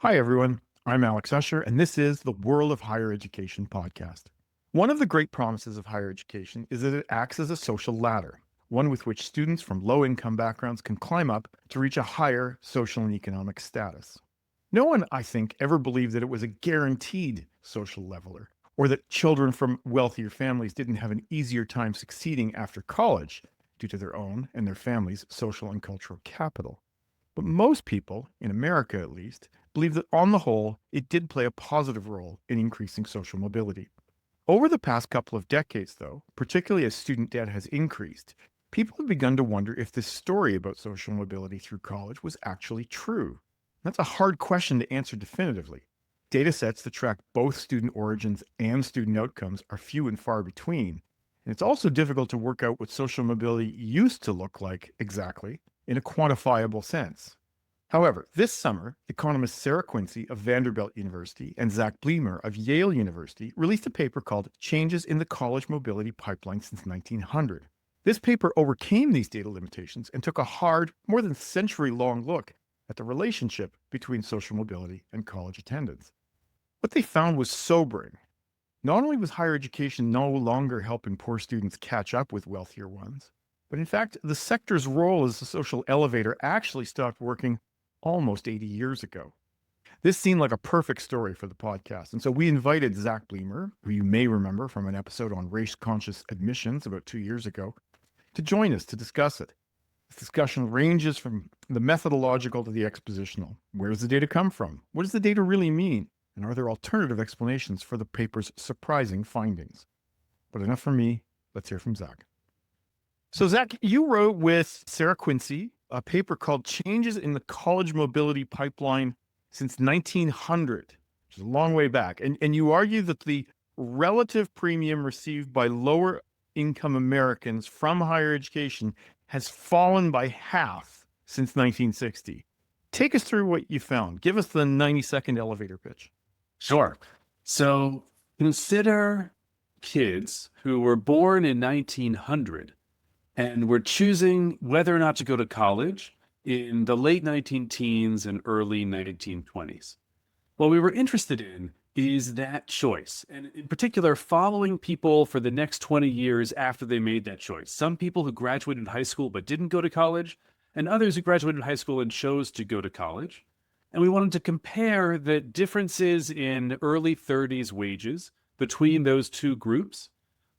Hi, everyone. I'm Alex Usher, and this is the World of Higher Education podcast. One of the great promises of higher education is that it acts as a social ladder, one with which students from low income backgrounds can climb up to reach a higher social and economic status. No one, I think, ever believed that it was a guaranteed social leveler, or that children from wealthier families didn't have an easier time succeeding after college due to their own and their families' social and cultural capital. But most people, in America at least, believe that on the whole, it did play a positive role in increasing social mobility. Over the past couple of decades, though, particularly as student debt has increased, people have begun to wonder if this story about social mobility through college was actually true. That's a hard question to answer definitively. Data sets that track both student origins and student outcomes are few and far between, and it's also difficult to work out what social mobility used to look like exactly in a quantifiable sense. However, this summer, economists Sarah Quincy of Vanderbilt University and Zach Bleemer of Yale University released a paper called Changes in the College Mobility Pipeline Since 1900. This paper overcame these data limitations and took a hard, more than century-long look at the relationship between social mobility and college attendance. What they found was sobering. Not only was higher education no longer helping poor students catch up with wealthier ones, but in fact, the sector's role as a social elevator actually stopped working almost 80 years ago. This seemed like a perfect story for the podcast, and so we invited Zach Bleemer, who you may remember from an episode on race-conscious admissions about 2 years ago, to join us to discuss it. This discussion ranges from the methodological to the expositional. Where does the data come from? What does the data really mean? And are there alternative explanations for the paper's surprising findings? But enough from me. Let's hear from Zach. So, Zach, you wrote with Sarah Quincy a paper called Changes in the College Mobility Pipeline Since 1900, which is a long way back. And you argue that the relative premium received by lower income Americans from higher education has fallen by half since 1960. Take us through what you found. Give us the 90-second elevator pitch. Sure. So consider kids who were born in 1900 and were choosing whether or not to go to college in the late 19-teens and early 1920s. What we were interested in is that choice, and in particular, following people for the next 20 years after they made that choice. Some people who graduated high school but didn't go to college, and others who graduated high school and chose to go to college. And we wanted to compare the differences in early 30s wages between those two groups,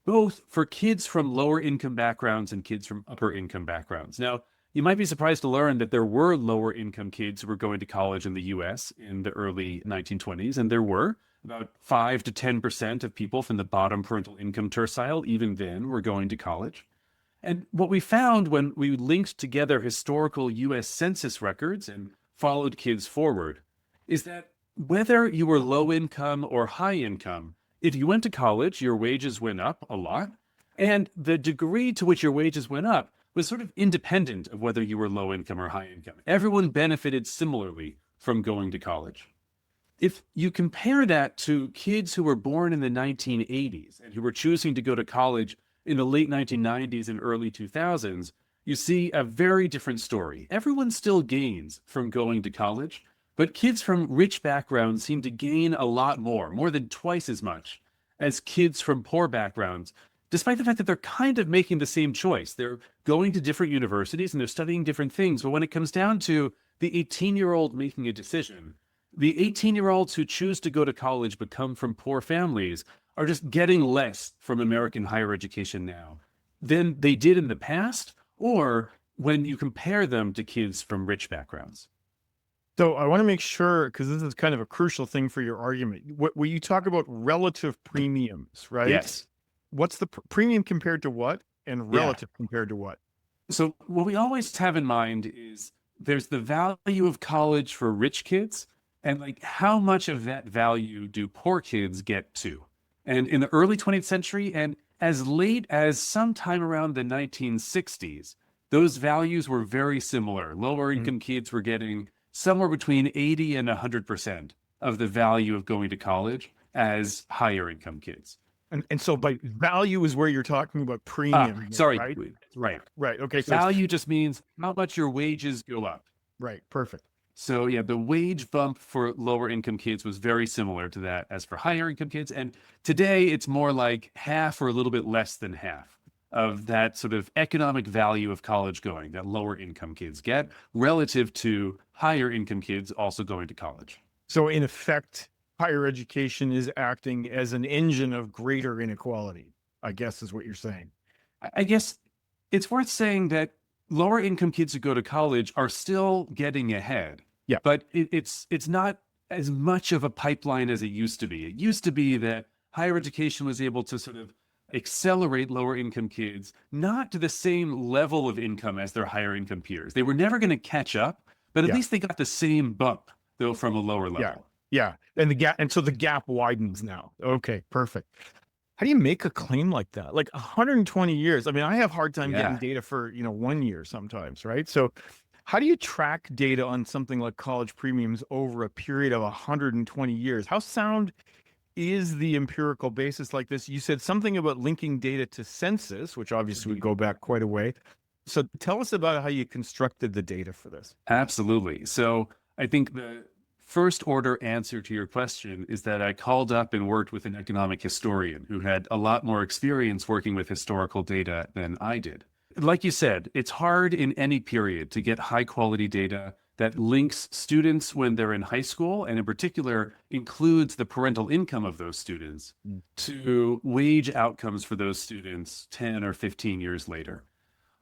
both for kids from lower income backgrounds and kids from upper income backgrounds. Now, you might be surprised to learn that there were lower income kids who were going to college in the US in the early 1920s, and there were about 5 to 10% of people from the bottom parental income tercile, even then, were going to college. And what we found when we linked together historical US Census records and followed kids forward is that whether you were low income or high income, if you went to college, your wages went up a lot. And the degree to which your wages went up was sort of independent of whether you were low income or high income. Everyone benefited similarly from going to college. If you compare that to kids who were born in the 1980s and who were choosing to go to college in the late 1990s and early 2000s, you see a very different story. Everyone still gains from going to college, but kids from rich backgrounds seem to gain a lot more than twice as much as kids from poor backgrounds, despite the fact that they're kind of making the same choice. They're going to different universities and they're studying different things. But when it comes down to the 18-year-old making a decision, the 18-year-olds who choose to go to college but come from poor families are just getting less from American higher education now than they did in the past, or when you compare them to kids from rich backgrounds. So I want to make sure, because this is kind of a crucial thing for your argument. When you talk about relative premiums, right? Yes. What's the premium compared to what and relative compared to what? So what we always have in mind is there's the value of college for rich kids and like how much of that value do poor kids get too? And in the early 20th century and as late as sometime around the 1960s, those values were very similar. Lower income kids were getting somewhere between 80 and 100% of the value of going to college as higher income kids. And so by value is where you're talking about premium. Sorry. Right? Right. Right. Okay. So value just means how much your wages go up. right. Perfect. So yeah, the wage bump for lower income kids was very similar to that as for higher income kids. And today it's more like half or a little bit less than half of that sort of economic value of college going that lower income kids get relative to higher income kids also going to college. So in effect, higher education is acting as an engine of greater inequality, I guess is what you're saying. I guess it's worth saying that lower income kids who go to college are still getting ahead, Yeah. but it's not as much of a pipeline as it used to be. It used to be that higher education was able to sort of accelerate lower income kids, not to the same level of income as their higher income peers. They were never going to catch up, but at Yeah. least they got the same bump, though from a lower Yeah. level. Yeah. And so the gap widens now. Okay, perfect. How do you make a claim like that? Like 120 years. I mean, I have a hard time getting Yeah. data for, 1 year sometimes, right? So how do you track data on something like college premiums over a period of 120 years? How sound is the empirical basis like this? You said something about linking data to census, which obviously would go back quite a way. So tell us about how you constructed the data for this. Absolutely. So I think the first order answer to your question is that I called up and worked with an economic historian who had a lot more experience working with historical data than I did. Like you said, it's hard in any period to get high quality data that links students when they're in high school, and in particular includes the parental income of those students to wage outcomes for those students 10 or 15 years later.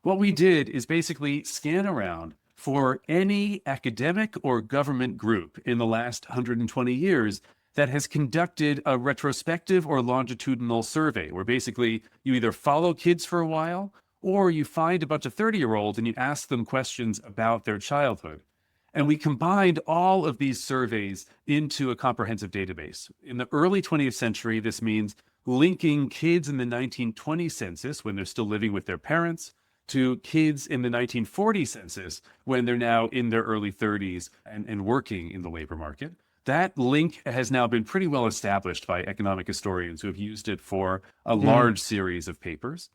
What we did is basically scan around for any academic or government group in the last 120 years that has conducted a retrospective or longitudinal survey, where basically you either follow kids for a while or you find a bunch of 30-year-olds and you ask them questions about their childhood. And we combined all of these surveys into a comprehensive database. In the early 20th century, this means linking kids in the 1920 census when they're still living with their parents to kids in the 1940 census when they're now in their early 30s and working in the labor market. That link has now been pretty well established by economic historians who have used it for a large series of papers.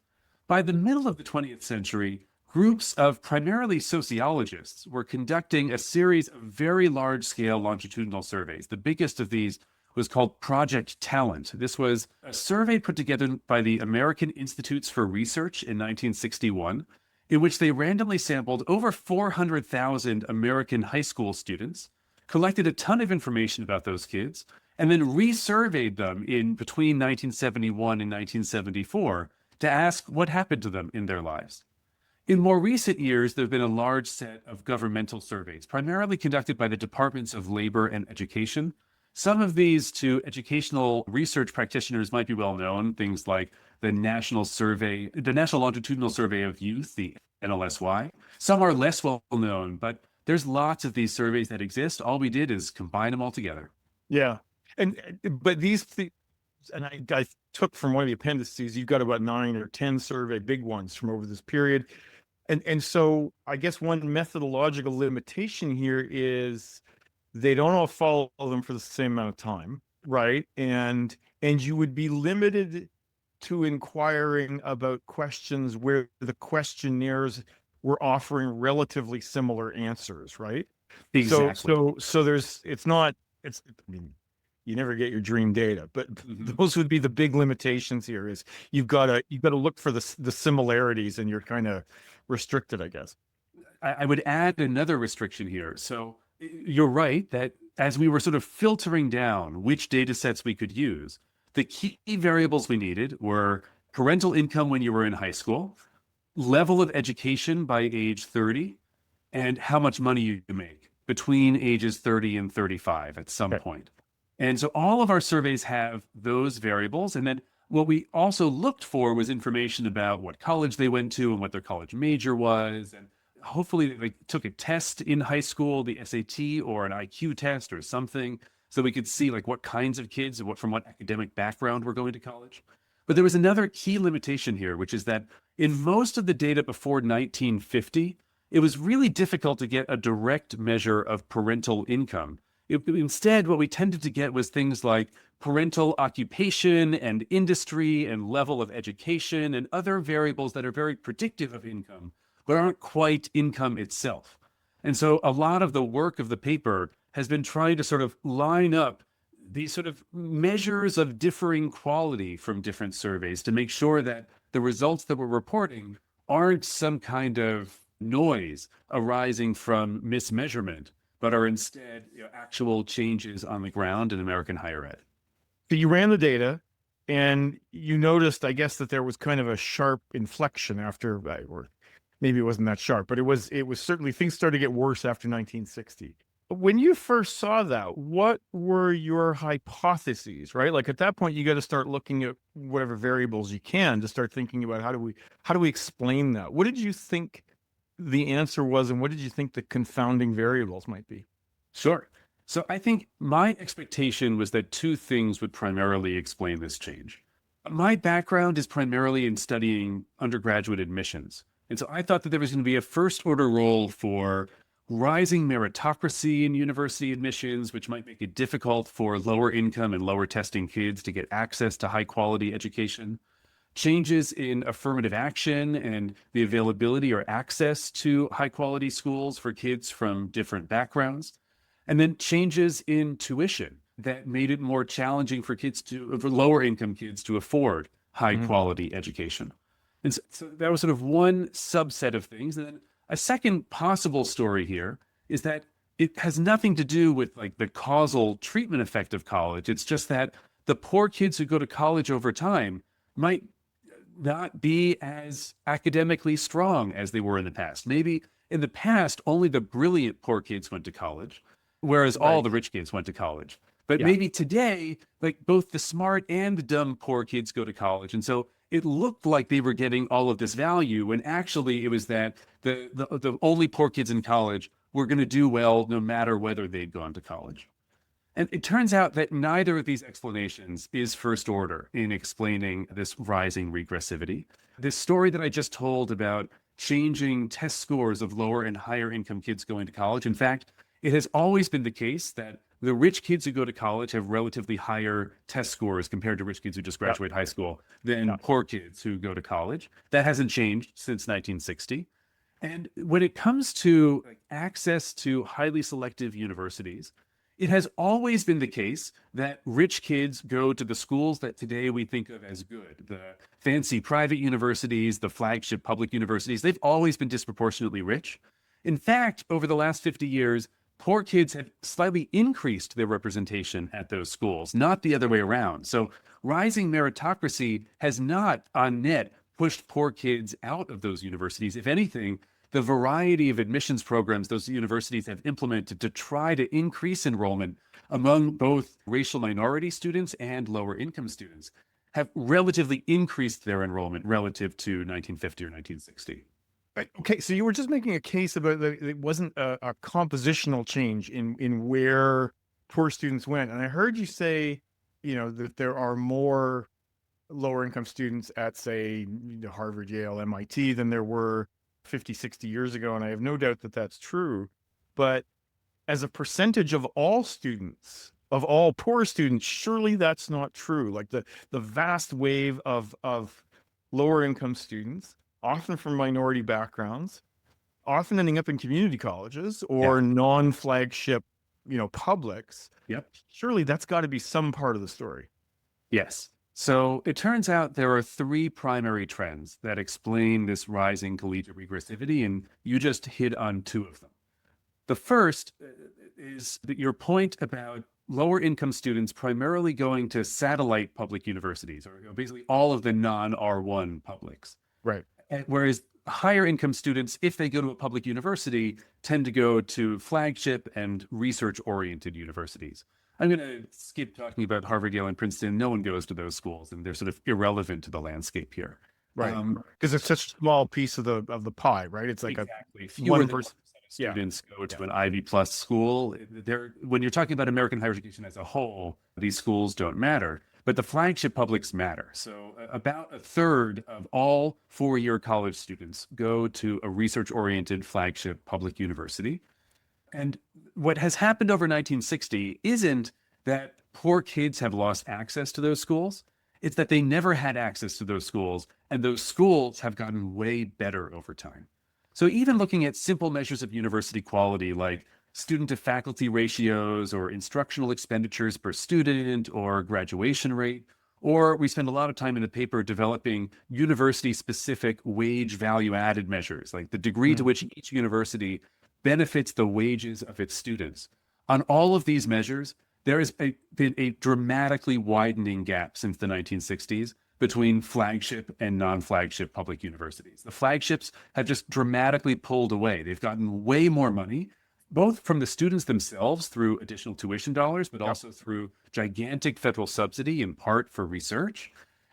By the middle of the 20th century, groups of primarily sociologists were conducting a series of very large-scale longitudinal surveys. The biggest of these was called Project Talent. This was a survey put together by the American Institutes for Research in 1961, in which they randomly sampled over 400,000 American high school students, collected a ton of information about those kids, and then resurveyed them in between 1971 and 1974 to ask what happened to them in their lives. In more recent years, there have been a large set of governmental surveys, primarily conducted by the Departments of Labor and Education. Some of these to educational research practitioners might be well known, things like the National Longitudinal Survey of Youth, the NLSY. Some are less well known, but there's lots of these surveys that exist. All we did is combine them all together. Yeah. But and I took from one of the appendices, you've got about 9 or 10 survey big ones from over this period. And so I guess one methodological limitation here is they don't all follow them for the same amount of time, right? And you would be limited to inquiring about questions where the questionnaires were offering relatively similar answers, right? Exactly. I mean, you never get your dream data, but those would be the big limitations here is you've got to look for the similarities and you're kind of restricted, I guess. I would add another restriction here. So you're right that as we were sort of filtering down which data sets we could use, the key variables we needed were parental income when you were in high school, level of education by age 30, and how much money you make between ages 30 and 35 at some point. And so all of our surveys have those variables. And then what we also looked for was information about what college they went to and what their college major was. And hopefully they took a test in high school, the SAT or an IQ test or something, so we could see like what kinds of kids and from what academic background were going to college. But there was another key limitation here, which is that in most of the data before 1950, it was really difficult to get a direct measure of parental income. Instead, what we tended to get was things like parental occupation and industry and level of education and other variables that are very predictive of income, but aren't quite income itself. And so a lot of the work of the paper has been trying to sort of line up these sort of measures of differing quality from different surveys to make sure that the results that we're reporting aren't some kind of noise arising from mismeasurement, but are instead actual changes on the ground in American higher ed. So you ran the data and you noticed, I guess, that there was kind of a sharp inflection after, or maybe it wasn't that sharp, but it was certainly, things started to get worse after 1960. When you first saw that, what were your hypotheses, right? Like at that point, you got to start looking at whatever variables you can to start thinking about how do we explain that? What did you think the answer was, and what did you think the confounding variables might be? Sure. So I think my expectation was that two things would primarily explain this change. My background is primarily in studying undergraduate admissions. And so I thought that there was going to be a first order role for rising meritocracy in university admissions, which might make it difficult for lower income and lower testing kids to get access to high quality education. Changes in affirmative action and the availability or access to high quality schools for kids from different backgrounds. And then changes in tuition that made it more challenging for lower income kids to afford high quality education. And so that was sort of one subset of things. And then a second possible story here is that it has nothing to do with like the causal treatment effect of college. It's just that the poor kids who go to college over time might not be as academically strong as they were in the past. Maybe in the past, only the brilliant poor kids went to college, whereas all the rich kids went to college. But maybe today, like both the smart and the dumb poor kids go to college. And so it looked like they were getting all of this value when actually it was that the only poor kids in college were going to do well no matter whether they'd gone to college. And it turns out that neither of these explanations is first order in explaining this rising regressivity. This story that I just told about changing test scores of lower and higher income kids going to college, in fact, it has always been the case that the rich kids who go to college have relatively higher test scores compared to rich kids who just graduate high school than poor kids who go to college. That hasn't changed since 1960. And when it comes to access to highly selective universities, it has always been the case that rich kids go to the schools that today we think of as good. The fancy private universities, the flagship public universities, they've always been disproportionately rich. In fact, over the last 50 years, poor kids have slightly increased their representation at those schools, not the other way around. So rising meritocracy has not, on net, pushed poor kids out of those universities. If anything, the variety of admissions programs those universities have implemented to try to increase enrollment among both racial minority students and lower income students have relatively increased their enrollment relative to 1950 or 1960. Right. Okay, so you were just making a case about that it wasn't a compositional change in where poor students went. And I heard you say, that there are more lower income students at, say, Harvard, Yale, MIT than there were 50, 60 years ago. And I have no doubt that that's true. But as a percentage of all students, of all poor students, surely that's not true. Like the vast wave of lower income students, often from minority backgrounds, often ending up in community colleges or non-flagship, publics. Yep. Surely that's got to be some part of the story. Yes. So it turns out there are three primary trends that explain this rising collegiate regressivity, and you just hit on two of them. The first is that your point about lower income students primarily going to satellite public universities, or basically all of the non-R1 publics. Right. Whereas higher income students, if they go to a public university, tend to go to flagship and research-oriented universities. I'm going to skip talking about Harvard, Yale, and Princeton. No one goes to those schools, and they're sort of irrelevant to the landscape here. Right. Because it's such a small piece of the pie, right? It's like exactly. Fewer than 1% of students go to an Ivy Plus school. When you're talking about American higher education as a whole, these schools don't matter. But the flagship publics matter. So about a third of all four-year college students go to a research-oriented flagship public university. And what has happened over 1960 isn't that poor kids have lost access to those schools. It's that they never had access to those schools, and those schools have gotten way better over time. So even looking at simple measures of university quality, like student to faculty ratios or instructional expenditures per student or graduation rate, or we spend a lot of time in the paper developing university specific wage value added measures, like the degree to which each university benefits the wages of its students. On all of these measures, there has been a dramatically widening gap since the 1960s between flagship and non-flagship public universities. The flagships have just dramatically pulled away. They've gotten way more money, both from the students themselves through additional tuition dollars, but also through gigantic federal subsidy, in part for research.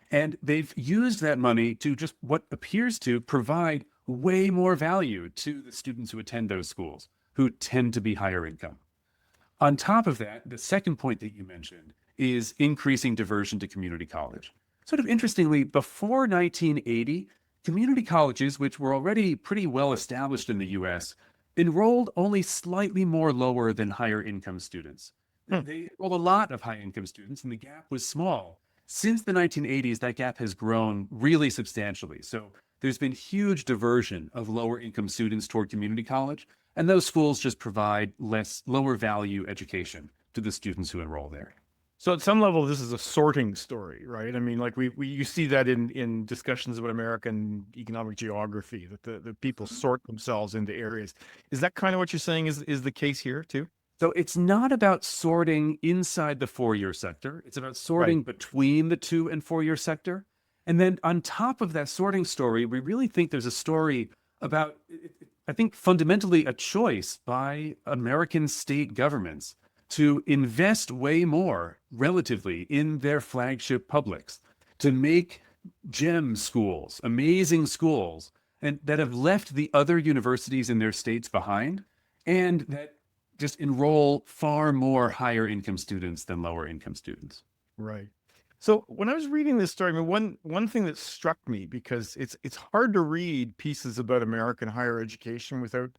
And they've used that money to just what appears to provide way more value to the students who attend those schools, who tend to be higher income. On top of that, the second point that you mentioned is increasing diversion to community college. Sort of interestingly, before 1980, community colleges, which were already pretty well established in the US, enrolled only slightly more lower than higher income students. They enrolled a lot of high income students, and the gap was small. Since the 1980s, that gap has grown really substantially. So there's been huge diversion of lower income students toward community college, and those schools just provide lower value education to the students who enroll there. So at some level, this is a sorting story, right? I mean, like you see that in discussions about American economic geography, that the people sort themselves into areas. Is that kind of what you're saying is the case here too? So it's not about sorting inside the four-year sector. It's about sorting between the 2- and 4-year sector. And then on top of that sorting story, we really think there's a story about, I think, fundamentally a choice by American state governments to invest way more relatively in their flagship publics, to make gem schools, amazing schools, and that have left the other universities in their states behind, and that just enroll far more higher income students than lower income students. Right. So when I was reading this story, I mean, one thing that struck me, because it's hard to read pieces about American higher education without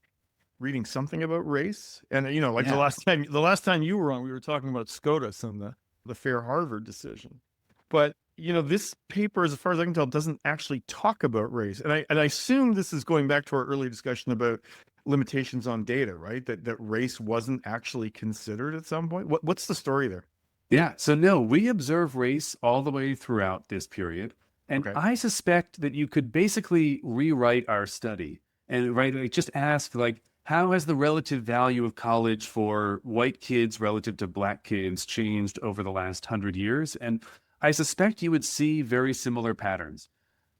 reading something about race. And like the last time you were on, we were talking about SCOTUS and the Fair Harvard decision. But this paper, as far as I can tell, doesn't actually talk about race. And I assume this is going back to our early discussion about limitations on data, right? That race wasn't actually considered at some point. What's the story there? Yeah. So no, we observe race all the way throughout this period. And I suspect that you could basically rewrite our study and just ask, like, how has the relative value of college for white kids relative to black kids changed over the last 100 years? And I suspect you would see very similar patterns.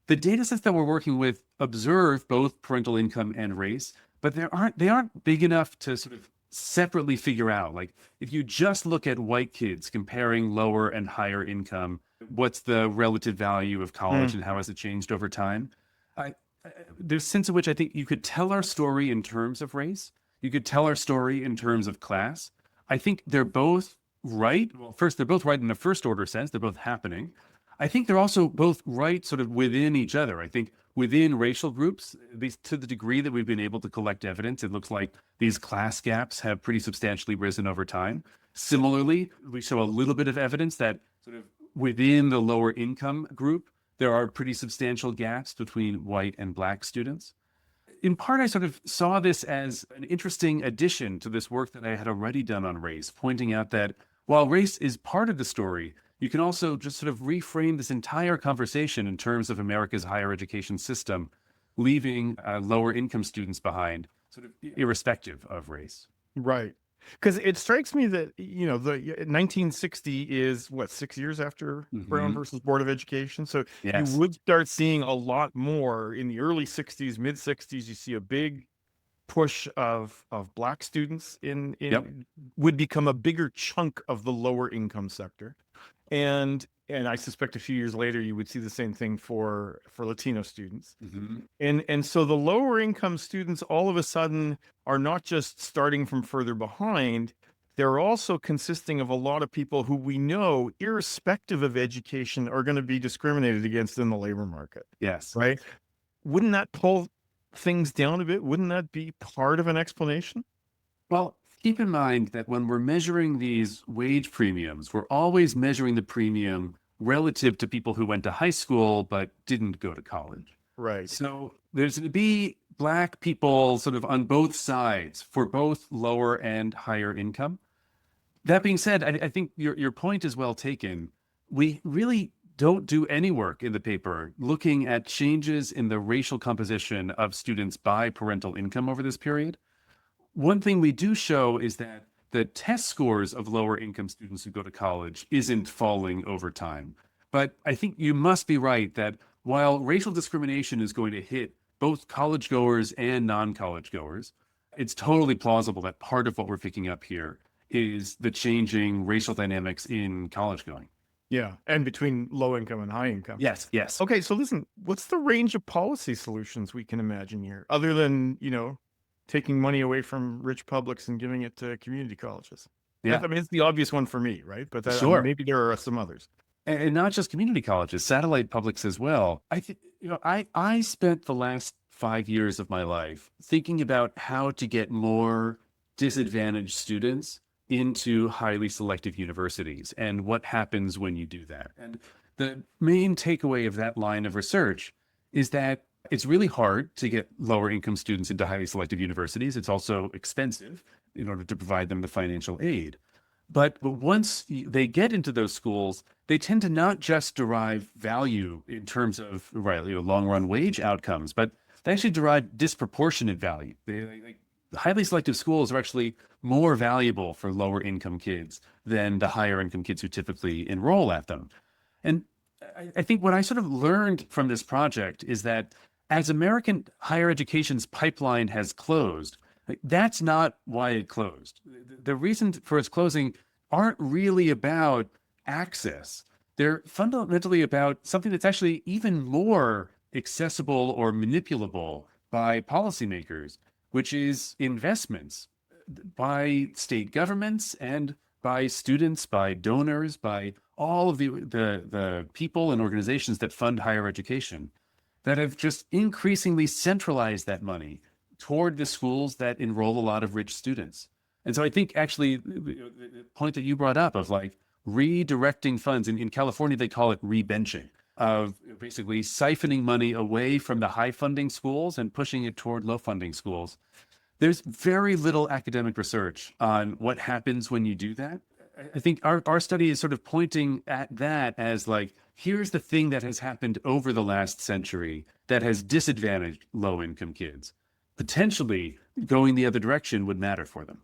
The data sets that we're working with observe both parental income and race, but they aren't big enough to sort of separately figure out, like, if you just look at white kids comparing lower and higher income, what's the relative value of college and how has it changed over time? There's a sense in which I think you could tell our story in terms of race. You could tell our story in terms of class. I think they're both right. Well, first, they're both right in a first order sense. They're both happening. I think they're also both right sort of within each other. I think within racial groups, at least to the degree that we've been able to collect evidence, it looks like these class gaps have pretty substantially risen over time. Similarly, we show a little bit of evidence that sort of within the lower income group, there are pretty substantial gaps between white and black students. In part, I sort of saw this as an interesting addition to this work that I had already done on race, pointing out that while race is part of the story, you can also just sort of reframe this entire conversation in terms of America's higher education system, leaving lower income students behind, sort of irrespective of race. Right. Because it strikes me that, the 1960 is 6 years after Brown versus Board of Education. So you would start seeing a lot more in the early 60s, mid 60s. You see a big push of black students would become a bigger chunk of the lower income sector. And I suspect a few years later, you would see the same thing for Latino students. And so the lower income students all of a sudden are not just starting from further behind, they're also consisting of a lot of people who we know, irrespective of education, are going to be discriminated against in the labor market. Yes. Right? Wouldn't that pull things down a bit? Wouldn't that be part of an explanation? Well, keep in mind that when we're measuring these wage premiums, we're always measuring the premium relative to people who went to high school but didn't go to college. Right. So there's going to be Black people sort of on both sides for both lower and higher income. That being said, I think your point is well taken. We really don't do any work in the paper looking at changes in the racial composition of students by parental income over this period. One thing we do show is that the test scores of lower income students who go to college isn't falling over time. But I think you must be right that while racial discrimination is going to hit both college goers and non-college goers, it's totally plausible that part of what we're picking up here is the changing racial dynamics in college going. Yeah, and between low income and high income. Yes, yes. Okay, so listen, what's the range of policy solutions we can imagine here, other than, taking money away from rich publics and giving it to community colleges? Yeah. I mean, it's the obvious one for me, right? But Sure. maybe there are some others. And not just community colleges, satellite publics as well. I think, I spent the last 5 years of my life thinking about how to get more disadvantaged students into highly selective universities and what happens when you do that. And the main takeaway of that line of research is that it's really hard to get lower income students into highly selective universities. It's also expensive in order to provide them the financial aid. But once they get into those schools, they tend to not just derive value in terms of long run wage outcomes, but they actually derive disproportionate value. Highly selective schools are actually more valuable for lower income kids than the higher income kids who typically enroll at them. And I think what I sort of learned from this project is that as American higher education's pipeline has closed, that's not why it closed. The reason for its closing aren't really about access. They're fundamentally about something that's actually even more accessible or manipulable by policymakers, which is investments by state governments and by students, by donors, by all of the people and organizations that fund higher education that have just increasingly centralized that money toward the schools that enroll a lot of rich students. And so I think actually the point that you brought up of redirecting funds, in California, they call it rebenching, of basically siphoning money away from the high funding schools and pushing it toward low funding schools. There's very little academic research on what happens when you do that. I think our study is sort of pointing at that as here's the thing that has happened over the last century that has disadvantaged low income kids. Potentially going the other direction would matter for them.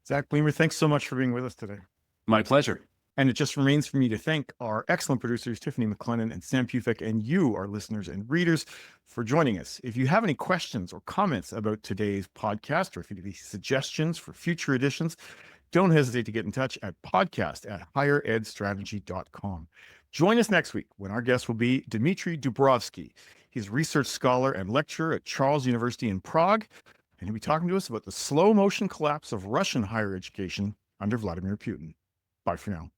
Zach Bleemer, thanks so much for being with us today. My pleasure. And it just remains for me to thank our excellent producers, Tiffany McLennan and Sam Pufek, and you, our listeners and readers, for joining us. If you have any questions or comments about today's podcast, or if you have any suggestions for future editions, don't hesitate to get in touch at podcast@higheredstrategy.com. Join us next week when our guest will be Dmitry Dubrovsky. He's a research scholar and lecturer at Charles University in Prague, and he'll be talking to us about the slow motion collapse of Russian higher education under Vladimir Putin. Bye for now.